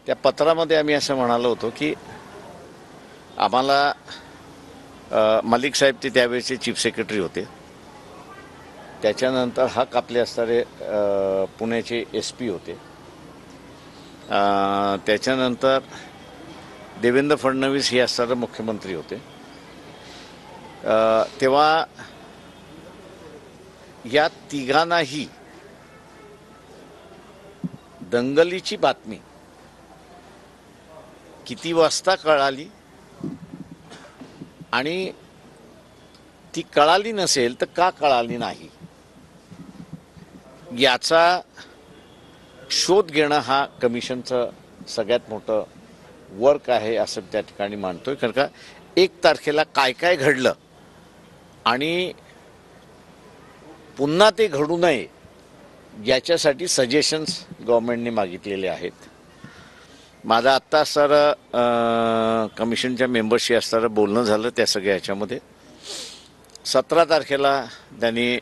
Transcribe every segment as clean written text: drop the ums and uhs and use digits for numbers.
त्या पत्रामध्ये आम्ही असं म्हणालो होतो की आम्हाला मलिक साहेब ते त्यावेळेचे चीफ सेक्रेटरी होते, त्याच्यानंतर हक आपले असणारे पुण्याचे SP होते, त्याच्यानंतर देवेंद्र फडणवीस हे असणारे मुख्यमंत्री होते। तेव्हा या तिघांनाही दंगलीची बातमी किती वाजता कळाली आणि ती कळाली नसेल तर का कळाली नाही याचा शोध घेणं हा कमिशनचं सगळ्यात मोठं वर्क आहे असं त्या ठिकाणी मानतोय। कारण का 1 तारखेला काय काय घडलं आणि पुन्हा ते घडू नये याच्यासाठी सजेशन्स गव्हर्नमेंटने मागितलेले आहेत। माझं आत्ता सर कमिशनच्या मेंबरशी असणारं बोलणं झालं त्या सगळ्या ह्याच्यामध्ये 17 तारखेला त्यांनी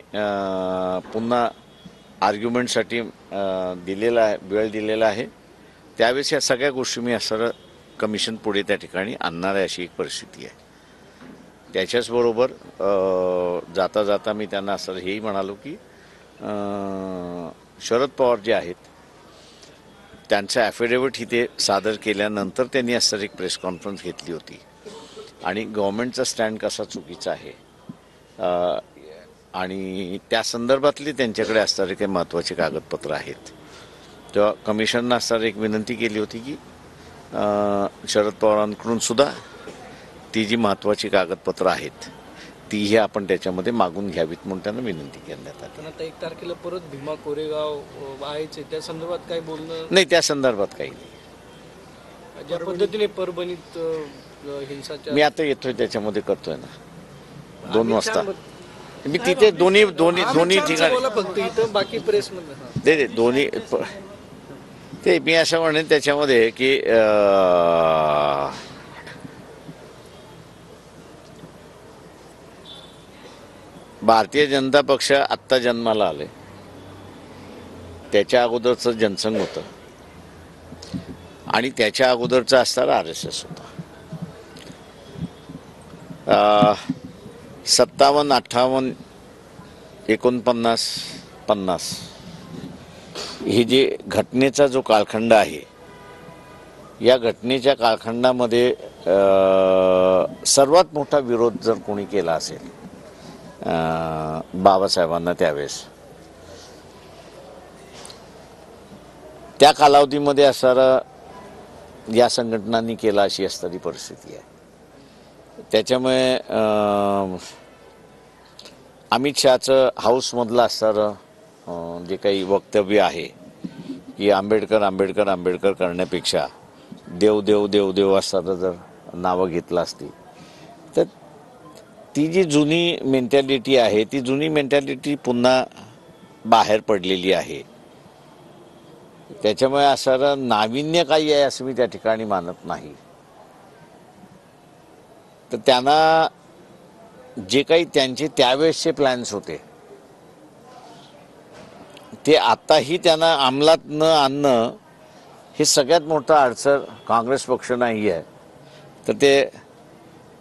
पुन्हा आर्ग्युमेंटसाठी दिलेला आहे, वेळ दिलेला आहे। त्यावेळेस या सगळ्या गोष्टी मी असं कमिशन पुढे त्या ठिकाणी आणणार आहे अशी एक परिस्थिती आहे। त्याच्याचबरोबर जाता जाता मी त्यांना असं हेही म्हणालो की शरद पवार जे आहेत त्यांचं ॲफिडेव्हिट इथे सादर केल्यानंतर त्यांनी असं एक प्रेस कॉन्फरन्स घेतली होती आणि गव्हर्नमेंटचा स्टँड कसा चुकीचा आहे आणि त्या संदर्भातली त्यांच्याकडे असणारे काही महत्त्वाचे कागदपत्र आहेत। तेव्हा कमिशननं असणारी एक विनंती केली होती की शरद पवारांकडून सुद्धा ती जी महत्त्वाची कागदपत्र आहेत तीही आपण त्याच्यामध्ये मागून घ्यावीत म्हणून त्यांना विनंती करण्यात आली। आता 1 तारखेला परत भीमा कोरेगाव व्हायचे त्या संदर्भात काय बोलणं नाही, त्या संदर्भात काही नाही। ज्या पद्धतीने परभणीत हिंसाचार मी आता येतोय त्याच्यामध्ये करतोय ना 2 वाजता मी तिथे दोन्ही ठिकाणी फक्त इथं बाकी प्रेसमध्ये दे दोन्ही ते मी असं म्हणेन त्याच्यामध्ये की भारतीय जनता पक्ष आत्ता जन्माला आले, त्याच्या अगोदरचं जनसंघ होतं आणि त्याच्या अगोदरचं असणारा RSS होता। 57, 58, 49, 50 ही जी घटनेचा जो कालखंड आहे या घटनेच्या कालखंडामध्ये सर्वात मोठा विरोध जर कोणी केला असेल बाबासाहेबांना त्यावेळेस त्या कालावधीमध्ये असणारा या संघटनांनी केला अशी असणारी परिस्थिती आहे। त्याच्यामुळे अमित शहाचं हाऊसमधलं असणारं जे काही वक्तव्य आहे की आंबेडकर करण्यापेक्षा देव असणारं जर नावं घेतलं असती तर ती जी जुनी मेंटॅलिटी आहे ती जुनी मेंटॅलिटी पुन्हा बाहेर पडलेली आहे। त्याच्यामुळे असं नाविन्य काही आहे असं मी त्या ठिकाणी मानत नाही। तर त्यांना जे काही त्यांचे त्यावेळेसचे प्लॅन्स होते ते आताही त्यांना अंमलात न आणणं हे सगळ्यात मोठं अडचण काँग्रेस पक्ष नाही आहे तर ते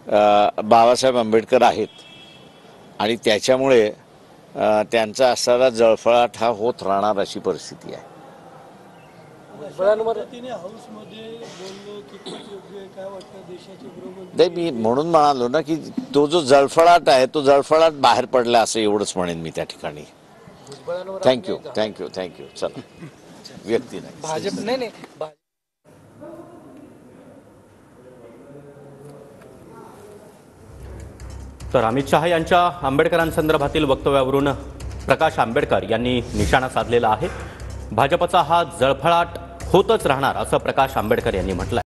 बाबासाहेब आंबेडकर आहेत आणि त्याच्यामुळे त्यांचा असणारा जळफळाट हा होत राहणार अशी परिस्थिती आहे। नाही, मी म्हणून म्हणालो ना की तो जो जळफळाट आहे तो जळफळाट बाहेर पडला असं एवढंच म्हणेन मी त्या ठिकाणी। थँक्यू चला व्यक्ती नाही भाजप नाही तर अमित शहा यांच्या आंबेडकरांसंदर्भातील वक्तव्यावरून प्रकाश आंबेडकर यांनी निशाणा साधलेला आहे। भाजपचा हा जळफळाट होतच राहणार असं प्रकाश आंबेडकर यांनी म्हटलं।